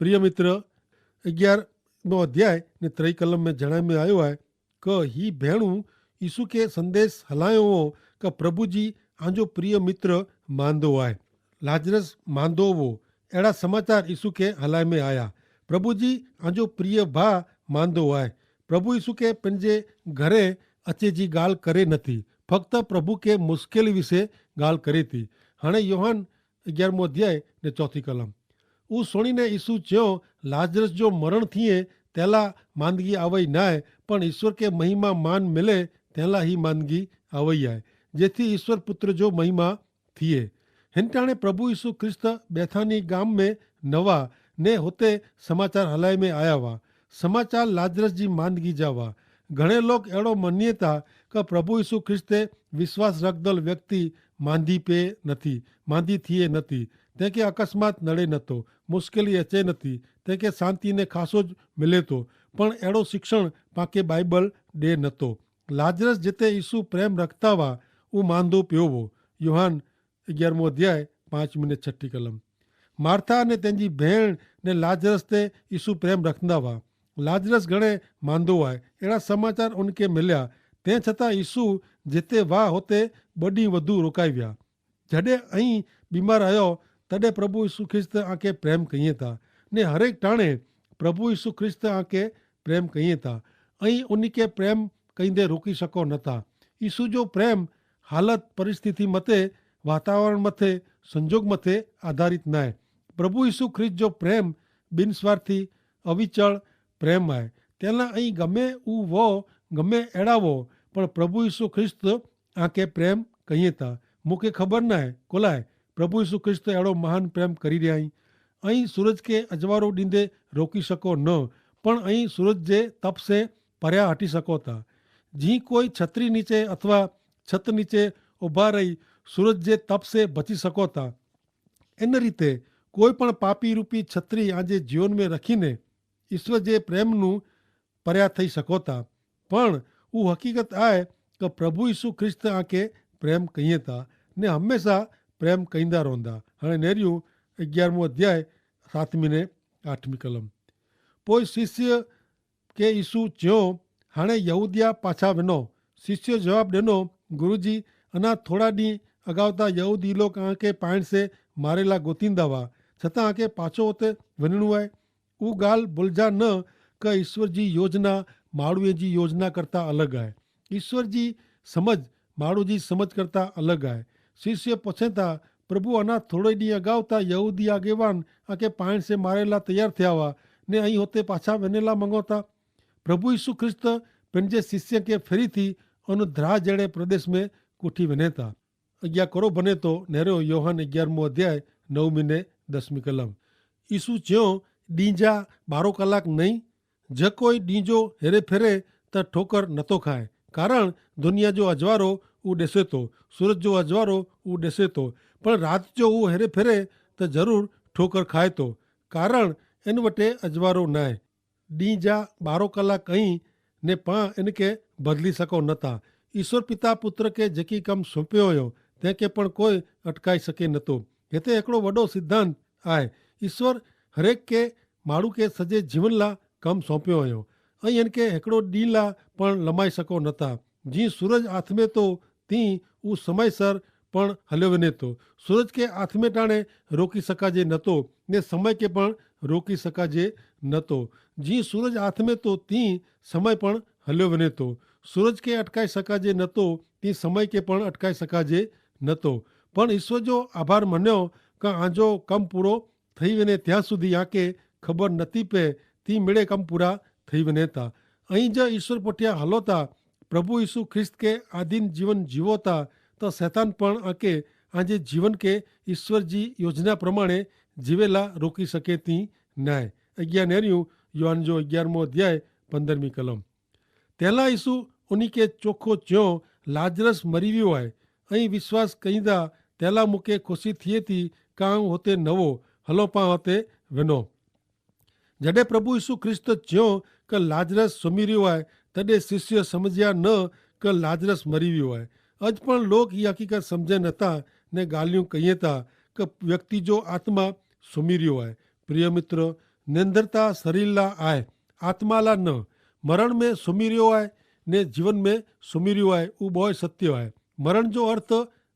प्रिय मित्र, 11 अध्याय ने 3 कलम में जणाय में आयो है कि ही भेणु यीशु के संदेश हलायो हो कि प्रभु जी आंजो प्रिय मित्र मांदो है। लाजरस मांदो वो एड़ा समाचार यीशु के हलाय में आया। प्रभु जी आंजो प्रिय भा मांदो है। प्रभु यीशु के पंजे घरे अचे जी गाल करे नथी, फक्त प्रभु के मुश्किल विषे गाल करे थी। हाणे योहान 11 अध्याय ने 4 कलम ऊ सुणीने यीशु च्यो लाजरस जो मरण थिए तेला मांदगी आवई नाय, पण ईश्वर के महिमा मान मिले तेला ही मांदगी आवई है, जेथी ईश्वर पुत्र जो महिमा थिए। हिंटाणे प्रभु यीशु ख्रिस्त बेथानी गाम में नवा ने होते समाचार हलाय में आया वा। समाचार लाजरस जी मांदगी जावा। घणे लोग एड़ो मनीए था कि प्रभु यीशु ख्रिस्ते विश्वास रखदल व्यक्ति मांदी पे नथी, मांदी थिए नथी, तेके अकस्मात नड़े नतो, मुश्किली अचे नथी, तेके शांति ने खासो ज मिले तो, पण एड़ो शिक्षण पाके बाइबल दे नतो। लाजरस जिते यीशु प्रेम रखता वा ऊ मांदो पियो वो। योहान 11 अध्याय 5 कलम। मार्था ने तेंजी भेण ने लाजरस ते यीशु प्रेम रखंदा वा। लाजरस घणे मांदो है, एड़ा समाचार उनके मिल्या, ते छतां यीशु जिते वाह होते बड़ी वधु रोकाई विया। जडे अहीं बीमार आयो तडे प्रभु यीशु ख्रिस्त आके प्रेम कहिए था ने हरेक टाणे प्रभु यीशु ख्रिस्त आके प्रेम कहिए था। अहीं उनके प्रेम कहींदे रोकी सको नथा। यीशु जो प्रेम हालत परिस्थिति मते, वातावरण मथे, संजोग मथे आधारित न है। प्रभु यीशु ख्रिस्त जो प्रेम बिनस्वार्थी अविचल प्रेम है, तेना अहीं गमे ऊ वो गमे एड़ा वो, पण प्रभु यीशु ख्रिस्त आके प्रेम कहिए था। मूंखे खबर न है कोलाए प्रभु यीशु ख्रिस्त एड़ो महान प्रेम करी रहा आहीं। अहीं सूरज के अजवारो डींदे रोकी सको न, पण अहीं सूरज जे तप से पर्या हटी सको था। जी कोई छतरी नीचे अथवा छत नीचे उभा रही सूरज जे तप से बची सको था, इन रीते कोई पण पापी रूपी छतरी आजे जीवन में रखीने ईश्वर जे प्रेमनु पर्या थई सको था। पण वो हकीकत आए कि प्रभु यीशु ख्रिस्त आके प्रेम कहिए था ने हमेशा प्रेम कहींदा रहंदा। हाणे नेरियूं 11 अध्याय 7 ने 8 कलम। पोइ शिष्य के यीशु च्यो हाणे यहूदिया पाछा वञो। शिष्य जवाब ॾिनो, गुरुजी अञा थोड़ा ॾींहं अगाउ त यहूदी लोग आके पाइण से मारेला गोतींदा हुआ, छतां आके पाछो हुते वञणो आहे। उहा ॻाल्हि भुलिजा न कि ईश्वर जी योजना माण्हूअ जी योजना करता अलॻि आहे। ईश्वर जी समझ माण्हू जी समझ करता अलॻि आहे। शिष्य पुछे था, प्रभु अञा थोड़े ॾींहं अगाउ त यहूदी आगेवान आके पाइण से मारेला तैयार थिया हुआ ने अहीं हुते पाछा वञे ला मंगो था। प्रभु यीशु ख्रिस्त पंहिंजे शिष्य खे फिरी थी उन द्राह जहिड़े प्रदेश में कुठी वञे था। अॻियां करो बने तो नेरो योहान 11 अध्याय 9 ने 10 कलम। यीशु च्यो, ॾींजा 12 कलाक नहीं, जकोई ॾींजो हेरे फेरे त ठोकर नथो खाए, कारण दुनिया जो अजवारो ऊ ॾिसे थो, सूरज जो अजवारो ऊ ॾिसे थो, पर रात जो ऊ हेरे फेरे त ज़रूर ठोकर खाए थो, कारण इन वटे अजवारो न आहे। ॾींहं जा 12 कलाक कहीं ने पां इनके बदली सको नथा। ईश्वर पिता पुत्र के जेकी कम सौंपियो हुयो तंहिंखे पण कोई अटकाए सके नथो। हिते हिकिड़ो वॾो सिद्धांत आहे, ईश्वर हरेक के माण्हू के सॼे जीवन ला कमु सौंपियो हुयो ऐं इनखे हिकिड़ो ॾींहं ला पण लमाए सको नथा। जीअं सूरज आथमे थो तीअं उहो समय सर पण हलियो वञे थो। सूरज के आथमे टाणे रोकी सघिजे नथो ने समय के पण रोकी सघिजे नथो। जीअं सूरज आथमे थो तीअं समय पण हलियो वञे थो। सूरज के अटकाए सघिजे नथो तीअं समय के पण अटकाए सघिजे नथो। पण ईश्वर जो आभार मञियो कि आंजो कमु पूरो थी वञे ત્યાં સુધી આકે ખબર નથी પए ती मिड़े कम पूरा थी वञे था। ऐं ज ईश्वर पुठियां हलो था, प्रभु यीशु ख्रिस्त के आधीन जीवन जीवो था, तो शैतान पण आके आंजे जीवन के ईश्वर जी योजना प्रमाणे जीवेला रोकी सके थी न। अॻियां नेरियूं योहान जो 11 अध्याय 15 कलम। तेला यीशु उन्ही के चोखो च्यो, लाजरस मरी वियो आहे ऐं विश्वास कईंदा तेला मूंखे ख़ुशी थिए थी का होते नवो हलो पां हुते वञो। जॾहिं प्रभु यीशु ख्रिस्त च्यो कि लाजरस सुम्ही रहियो आहे तॾहिं शिष्य सम्झिया न कि लाजरस मरी वियो आहे। अॼु पण लोग हीअ हक़ीक़त सम्झनि नथा ने ॻाल्हियूं कयूं था कि व्यक्ति जो आत्मा सुम्ही रहियो आहे। प्रिय मित्र, निंदरता शरीर ला आए, आत्मा ला न। मरण में सुमी रह्यो आहे ने जीवन में सुमी रह्यो आहे, उहो बहुत सत्य आहे। मरण जो अर्थ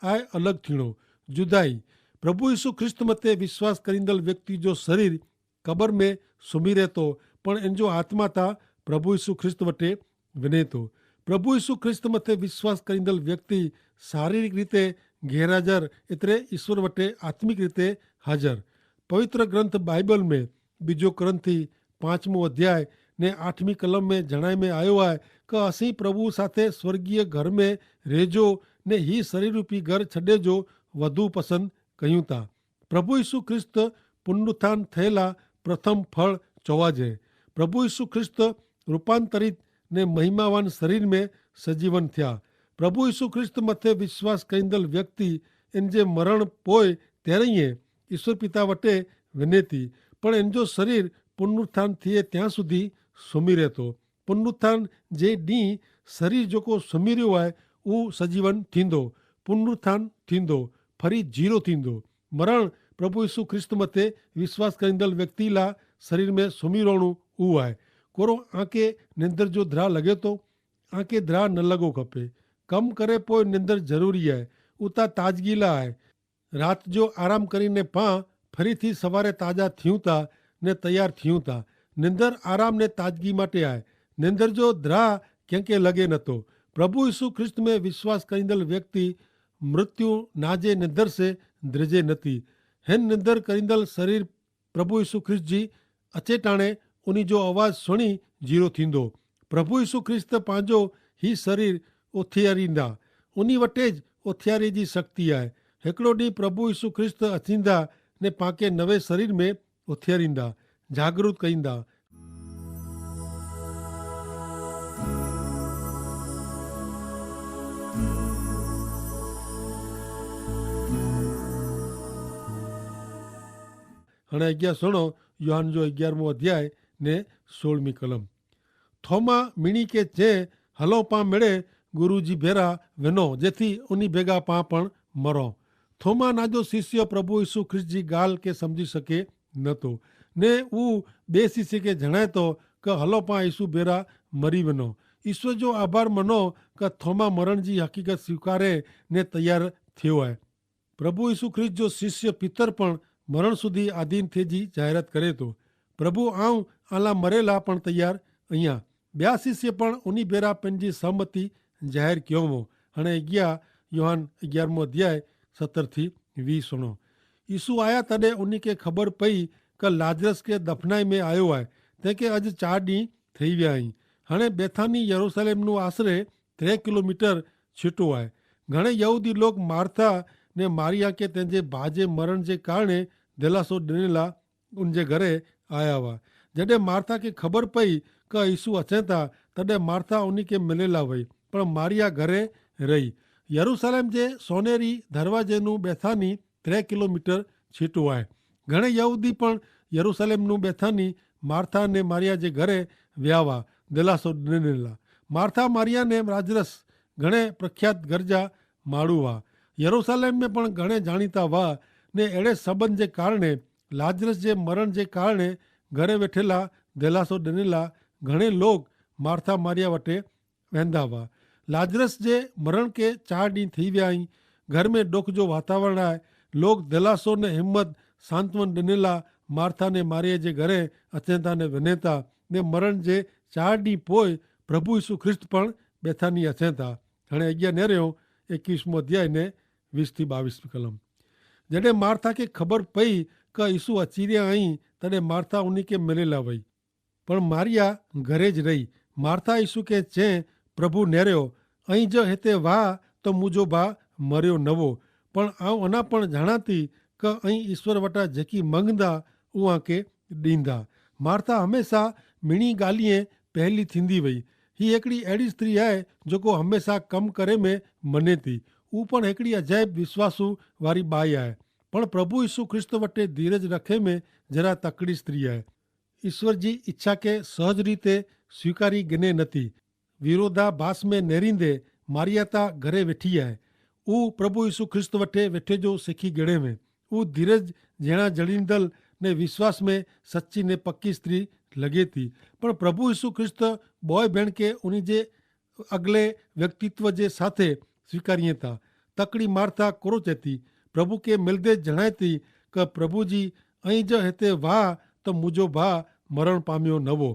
आहे अलग थीणो, जुदाई। प्रभु यीशु ख्रिस्त मथे विश्वास करींदल व्यक्ति जो शरीर कबर में सुमी रहतो, पण इन जो आत्मा ता प्रभु यीशु ख्रिस्त वटे वञे थो। प्रभु यीशु ख्रिस्त मथे विश्वास करींदल व्यक्ति शारीरिक रीते गैरहाज़र एतिरे ईश्वर वटे आत्मिक रीते हाज़र। पवित्र ग्रंथ बाइबल में बीजो करंथी 5मो अध्याय ने 8મી कलम में जणाय में आयो है कि असी प्रभु साथे स्वर्गीय घर में रेजो ने ही शरीर रूपी घर छड़े जो वधु पसंद कयूं था। प्रभु यीशु ख्रिस्त पुनरुत्थान थयेला प्रथम फल चवाजे। प्रभु यीशु ख्रिस्त रूपांतरित ने महिमावान शरीर में सजीवन थिया। प्रभु यीशु ख्रिस्त मथे विश्वास कईंदल व्यक्ति इन जे मरण पोइ तेरईं ईश्वर पिता वटे वञे थी, पण इन जो शरीर पुनरुत्थान थिए त्यां सुधी सुमी रहतो। पुनरुत्थान जे ॾींहुं शरीर जेको सुमी रह्यो आहे उहो सजीवन थींदो, पुनरुत्थान थींदो, फरी जीरो थींदो। मरण प्रभु यीशु ख्रिस्त मथे विश्वास कईंदल व्यक्ति ला शरीर में सुमी रहणो उहो आहे। कोरो आंखे निंदर जो द्रा लॻे थो, आंखे द्रा न लॻो खपे। कम करे पोइ निंदर ज़रूरी आहे, उता ताजगी ला आहे। रात जो आराम करीने पां फरीथी सवारे ताजा थियूं था ने तैयार थियूं था। निंदर आराम ने ताजगी माटे आहे। निंदर जो द्रा कंहिंखे लॻे नथो। प्रभु यीशु ख्रिस्त में विश्वास करींदल व्यक्ति मृत्यु नाजे निंदर से द्रिजे नथी। हिन निंदर करींदल शरीर प्रभु यीशु ख्रिस्त जी अचे टाणे उन जो आवाज़ सुणी जीरो थींदो। प्रभु यीशु ख्रिस्त पंहिंजो ही शरीर उथियारींदा, उन वटे ज उथियारी जी शक्ति आहे। हिकिड़ो ॾींहुं प्रभु यीशु ख्रिस्त अचींदा ने पाके नवे शरीर में उथियारींदा, जागरूक कईंदा। हाणे अॻियां सुणो योहान जो 11मो अध्याय ने 16મી कलम। थोमा मीणी के चए, हलो पां मिड़े गुरु जी भेरा वञो जेथी उनी भेगा पां पण मरो। थोमा नाजो शिष्य प्रभु यीशु ख्रिस्त जी ॻाल्हि के समझी सके नथो ने उहो ॿिए शिष्य के जणाए थो कि हलो पां यीशु भेरा मरी वञो। ईश्वर जो आभार मनो कि थोमा मरण जी हक़ीक़त स्वीकारे ने तैयार थियो आहे। प्रभु यीशु ख्रिस्त जो शिष्य पितर पण मरण सुधी आधीन थिए जी जाहिरात करे थो। प्रभु आऊं आला मरेला पण तैयार आहियां। ॿिया शिष्य पण उन भेरा पंहिंजी सहमति ज़ाहिर कयो हो। हाणे अॻियां योहान 11मो अध्याय 17 थी 20 सुणो। यीशु आया तॾहिं उन खे ख़बर पई कि लाजरस खे दफ़नाए में आयो आहे, तंहिंखे अॼु 4 ॾींहं थी विया आहिनि। हाणे बेथानी यरूशलेम नो आसिरे 3 किलोमीटर छिटो आहे। घणे यहूदी लोग मार्था ने मारिया के तंहिंजे भाउ जे मरण जे कारणे दिलासो ॾियण लाइ उन जे घरे आया हुआ। जॾहिं मार्था खे ख़बर पई कि यीशु अचे था तॾहिं मार्था उन खे मिले ला वई, पर मारिया घरे रही। यरूशलेम जे सोनेरी दरवाजे नु बेथानी 3 किलोमीटर छिटो आहे। घणे यहूदी पण यरूशलेम नु बेथानी मार्था ने मारिया जे घरे विया हुआ दिलासो ॾियण लाइ। मार्था मारिया ने लाजरस घणे प्रख्यात घर जा माण्हू हुआ। यरूशलेम में पण घणे जाणीता हुआ ने अहिड़े सबबनि जे कारणे लाजरस जे मरण जे कारणे घरे वेठेला दिलासो ॾियण लाइ घणे लोग मार्था मारिया वटे वेंदा हुआ। लाजरस जे मरण के 4 ॾींहं थी विया आहिनि। घर में ॾुख जो वातावरण आहे। लोग दिलासो ने हिम्मत सांत्वन ॾियण लाइ मार्था ने मारिया जे घरे अचनि था ने वञनि था ने मरण जे 4 ॾींहं पोइ प्रभु यीशु ख्रिस्त पण बेथानी अचनि था। हाणे अॻियां नेरियो 21मो अध्याय ने 20 थी 22 कलम। जॾहिं मार्था खे ख़बर पई कि यीशु अची रहिया आहिनि तॾहिं मार्था उन खे मिले ला वई, पर मारिया घरे ज रही। मार्था यीशु खे चए, प्रभु नेरियो ऐं जो हिते वाह त मुंहिंजो भाउ मरियो न हो, पण आऊं अञा पण ॼाणा थी कि ऐं ईश्वर वटां जेकी मंगंदा उहा खे ॾींदा। मार्था हमेशह मिणी ॻाल्हिए पहली थींदी वई। हीअ हिकिड़ी अहिड़ी स्त्री आहे जेको हमेशह कमु करे में मञे थी। उहा पण हिकिड़ी अजाइब विश्वासू वारी बाई आहे, पण प्रभु यीशु ख्रिस्त वटे धीरज रखे में जरा तकड़ी स्त्री आहे। ईश्वर जी इच्छा के सहज रीते स्वीकारी गिने नथी। विरोधाभास में नेरींदे मारिया ता घरे वेठी आहे। उहो प्रभु यीशु ख्रिस्त वटे वेठे जो सिखी गिणे में। उहो धीरज जहिड़ा जड़ींदल ને विश्वास में सच्ची ने पक्की स्त्री लगे थी। पण प्रभु यीशु ख्रिस्त बॉय भेण के उन्हीं जे अगले व्यक्तित्व जे साथे स्वीकारिए था। तकड़ी मार्था कोरोच थी। प्रभु के मिलदे जणाय थी कि प्रभु जी अहीं ज हिते वाह तो मुझो भा मरण पाम्यो नवो।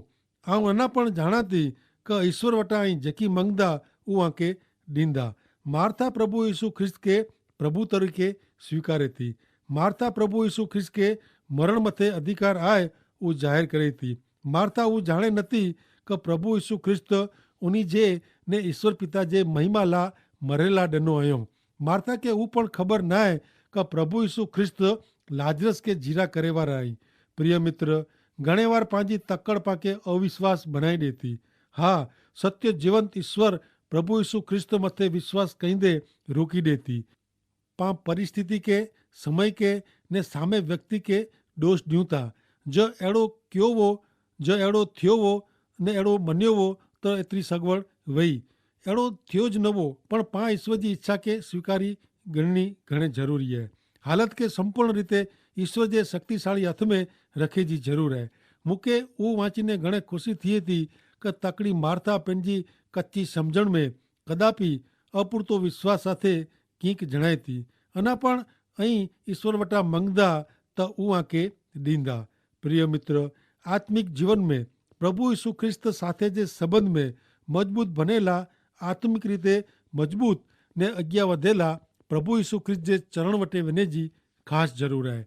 आऊं अना पण जाणा थी कि ईश्वर वटा अहीं जेकी मंगदा उहा के ॾींदा। मार्था प्रभु यीशु ख्रिस्त के प्रभु तरीके स्वीकारे थी। मार्था प्रभु यीशु ख्रिस्त के मरण मथे अधिकार आए वो जाहिर करे थी। मार्था वो जाणे नथी कि प्रभु यीशु ख्रिस्त उन्हीं जे ने ईश्वर पिता जे महिमा ला मरेला ॾिनो आयो। मार्था के वो पण खबर ना है कि प्रभु यीशु ख्रिस्त लाजरस के जीरा करे वारा आई। प्रिय मित्र, घणे वार पंहिंजी तकड़ पाके अविश्वास बनाई ॾेती। हाँ, सत्य जीवंत ईश्वर प्रभु यीशु ख्रिस्त मथे विश्वास कईंदे रोकी ॾेती। पां परिस्थिति के, समय के ने सामे व्यक्ति के दोष ॾियूं था। जो अहिड़ो कयो वो, जो अहिड़ो थियो वो ने अहिड़ो मञियो वो त एतिरी सगवड़ वई। अहिड़ो थियो ज न वो, पण पां ईश्वर जी इच्छा के स्वीकारी ॻणणी घणे ज़रूरी है। हालत के संपूर्ण रीते ईश्वर जे शक्तिशाली हथ में रखे जी ज़रूर है। मूंखे उहो वांचीने घणे ख़ुशी थिए थी कि तकड़ी मार्था पंहिंजी कच्ची समझण में कदापि अपूरतो विश्वास साथे कीक जणाए थी। अना पण अहीं ईश्वर वटा मंगदा त उहा के ॾींदा। प्रिय मित्र, आत्मिक जीवन में प्रभु यीशु ख्रिस्त साथे जे संबंध में मजबूत बनेला, आत्मिक रीते मजबूत ने अॻियां वधेला प्रभु यीशु ख्रिस्त जे चरण वटे वञे जी ख़ासि ज़रूर है।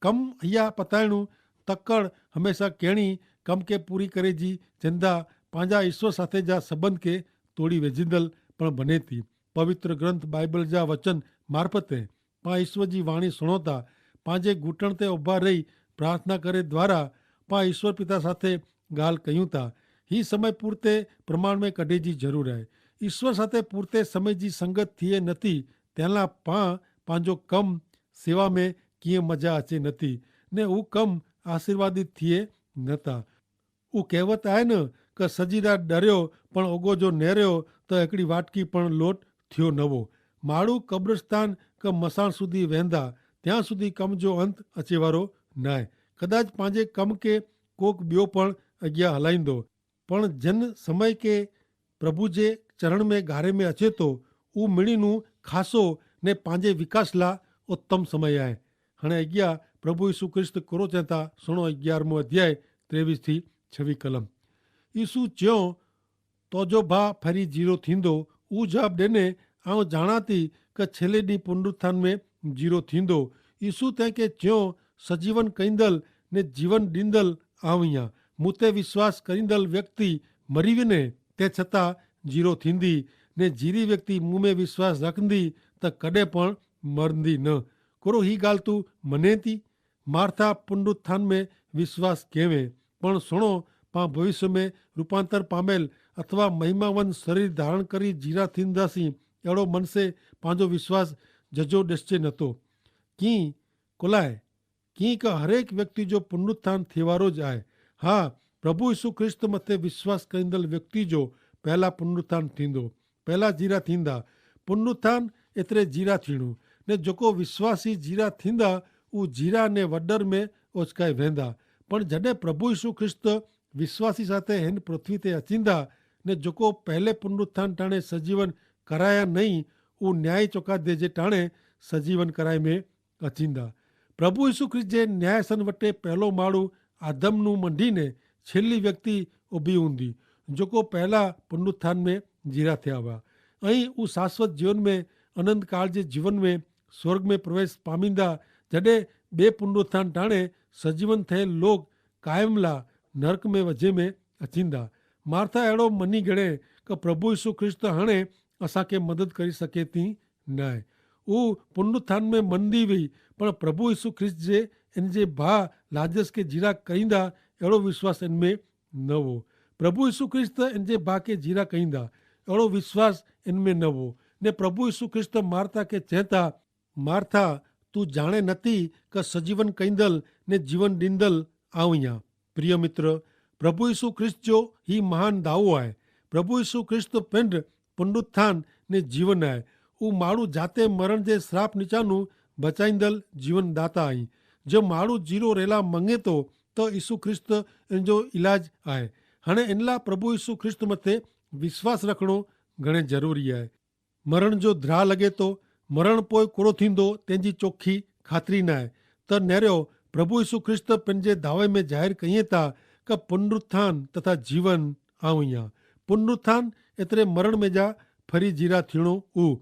कम इहा पताइणु तकड़ हमेशा कहिड़ी कम के पूरी करे जी चिंता पंहिंजा ईश्वर साथे जा संबंध के तोड़ी वेझिंदल पण बने थी। पवित्र ग्रंथ बाइबल जा वचन मार्फते पां ईश्वर जी वाणी सुणो था। पंहिंजे घुटण ते उभा रही प्रार्थना करे द्वारा पां ईश्वर पिता साथे ॻाल्हि कयूं था। ही समय पूरते प्रमाण में कढे जी ज़रूर है। ईश्वर साथे पूरते समय जी संगत थिए नथी तेला पां पंहिंजो कम सेवा में कीअं मजा अचे नथी ने हू कम आशीर्वादित थिए नथा। उ कहेवत आहे न कि सजी रात डरियो पण ओगो जो नेरियो त हिकिड़ी वाटकी पण लोट थियो नवो। माण्हू कब्रस्तान क मसाण सुधी वेंदा ત્યાં સુધી कम जो अंत अचे वारो न आहे। कदाच पंहिंजे कम के कोक ॿियो पण अॻियां हलाईंदो, पण जिन समय के प्रभु जे चरण में गारे में अचे थो उहो मिणीनू खासो ने पंहिंजे विकास ला उत्तम समय आहे। हाणे अॻियां प्रभु यीशु ख्रिस्त कोरो चए था, सुणो 11 अध्याय 23 थी 26 कलम। यीशु चयो, तोजो भाउ फरी जीरो थींदो। उहो जवाबु ॾिने, आउं ॼाणा थी कि छेले ॾींहुं पुनरुत्थान में जीरो थींदो। यीशु तंहिंखे चयो, सजीवन कईंदल ने जीवन ॾींदल आउं ई आहियां। मूं ते विश्वास करींदल व्यक्ति मरी वञे ते छतां जीरो थींदी ने जीरी व्यक्ति मूं में विश्वास रखंदी त कॾहिं पण मरंदी न। कोरो ही ॻाल्हि तूं मने थी? मार्था पुनरुत्थान में विश्वास कयवे, पण सुणो पां भविष्य में रूपांतर पामेल अथवा महिमावन शरीर धारण करी जीरा थींदासीं अहिड़ो मन से पंहिंजो विश्वास जजो ॾिसजे नथो। कीअं कुलाए कीअं का हरेक व्यक्ति जो पुनरुत्थान थिए वारो ज आहे। हा, प्रभु यीशु ख्रिस्त मथे विश्वास कईंदल व्यक्ति जो पहला पुनरुत्थान थींदो, पहला जीरा थींदा। पुनरुत्थान एतिरे जीरा थीणो ने जेको विश्वासी जीरा थींदा उहो जीरा ने वडर में ओचकाए वेंदा। पण जॾहिं प्रभु यीशु ख्रिस्त विश्वासी साथे हिन पृथ्वी ते अचींदा ने जेको पहले पुनरुत्थान टाणे सजीवन कराया नहीं, उहो न्याय चौकादे जे टाणे सजीवन कराए में अचींदा। प्रभु यीशु ख्रिस्त जे न्यायसन वटे पहलो माण्हू आदमनू मंडीने छेली व्यक्ति उभी हूंदी जेको पहला पुनरुत्थान में जीरा थिया हुआ। ऐं उहो शाश्वत जीवन में अनंत काल जे जीवन में स्वर्ग में प्रवेश पामींदा, जॾहिं ॿिए पुनरुत्थान टाणे सजीवन थियल लोग कायम ला नरक में वझे में अचींदा। मार्था अहिड़ो मनी ॻणे कि प्रभु यीशु ख्रिस्त हाणे असांखे मदद करे सघे थी न आहे। उहो पुनरुत्थान में मंदी हुई, पर प्रभु यीशु ख्रिस्त जे इन जे भाउ लाजरस के जीरा कईंदा अहिड़ो विश्वास इन में न हो। प्रभु यीशु ख्रिस्त इन जे भाउ के जीरा कईंदा अहिड़ो विश्वास इन में न हो ने प्रभु यीशु ख्रिस्त मार्था के चए था, मार्था तूं ॼाणे नथी कि सजीवन कईंदल ने जीवन ॾींदल आउं ई आहियां। प्रिय मित्र, प्रभु यीशु ख्रिस्त जो ही महान दावो आहे। प्रभु यीशु ख्रिस्त पिंड पुनरुत्थान ने जीवन आहे। उहो माण्हू जाते मरण जे श्राप निचानू बचाईंदल जीवन दाता आई। जो माण्हू जीरो रेला मंगे तो यीशु ख्रिस्त इन जो इलाज आहे। हाणे इन लाइ प्रभु यीशु ख्रिस्त मथे विश्वास रखणो घणे ज़रूरी आहे। मरण जो द्रा लॻे थो, मरण पोइ कहिड़ो थींदो तंहिंजी चोखी ख़ातिरी न आहे। त नेरियो प्रभु यीशु ख्रिस्त पंहिंजे दावे में ज़ाहिर कईं था कि पुनरुत्थान तथा जीवन आऊं ई आहे। पुनरुत्थान एतिरे मरण में जा फरी जीरा थियणो ऊ।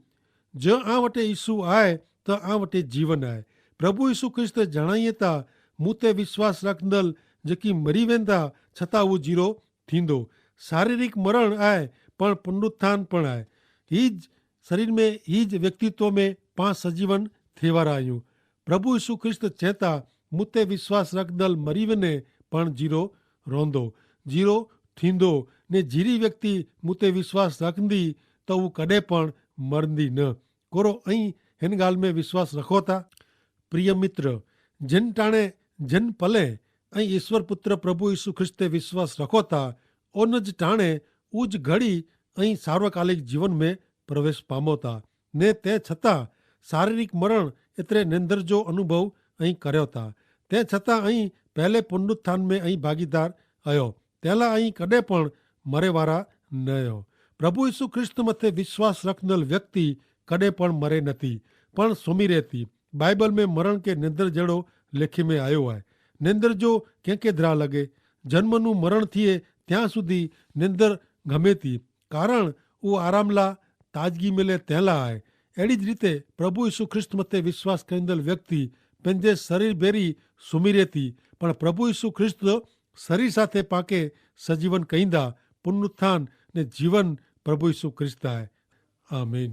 जो आ वटि यीशु आहे त आ वटि जीवन आहे। प्रभु यीशु ख्रिस्त जणाईं था मूं ते विश्वास रखंदड़ जेकी मरी वेंदा छतां उहो जीरो थींदो। शारीरिक मरण आहे पण पुनरुत्थान पण आहे। हीज शरीर में हीज व्यक्तित्व में पां सजीवन थिए वारा आहियूं। प्रभु यीशु ख्रिस्त चए था मूं ते विश्वास रखंदड़ मरी वञे पण जीरो रहंदो, जीरो थींदो ने जीरी व्यक्ति मूं ते विश्वास रखंदी त उहो कॾहिं पण मरंदी न। कोरो ऐं हिन ॻाल्हि में विश्वास रखो था। प्रिय मित्र, जिन टाणे जिन पले ऐं ईश्वर पुत्र प्रभु यीशु ख्रिस्त ते विश्वास रखो था उन ज टाणे उज घड़ी ऐं सार्वकालिक जीवन में प्रवेश पामो था ने ते छतां शारीरिक मरण एतिरे निंदर जो अनुभव ऐं करियो था। ते छतां ऐं पहले पुनरुत्थान में ऐं भागीदार आहियो। तंहिं लाइ ऐं कॾहिं पण मरे वारा न आहियो। प्रभु यीशु ख्रिस्त मथे विश्वास रखंदड़ व्यक्ति कॾहिं पण मरे नथी पण सुम्ही रहे थी। बाइबल में मरण खे निंदर जहिड़ो लेखे में आयो आहे। निंदर जो कंहिंखे द्रा लॻे, जन्मनु मरण थिए ત્યાં સુધી નિંદર ગમે તી, કારણ ઉहो આરામ લા તાજગી મિલે તंहिं लाइ आहे। अहिड़ी ज रीते प्रभु यीशु ख्रिस्त मथे विश्वास कंदड़ व्यक्ति पंहिंजे शरीर बेरी सुम्ही रहे थी पण प्रभु यीशु ख्रिस्त शरीर साथे पाके सजीवन कईंदा। पुनरुत्थान ने जीवन प्रभु यीशु ख्रिस्त आहे। आमीन।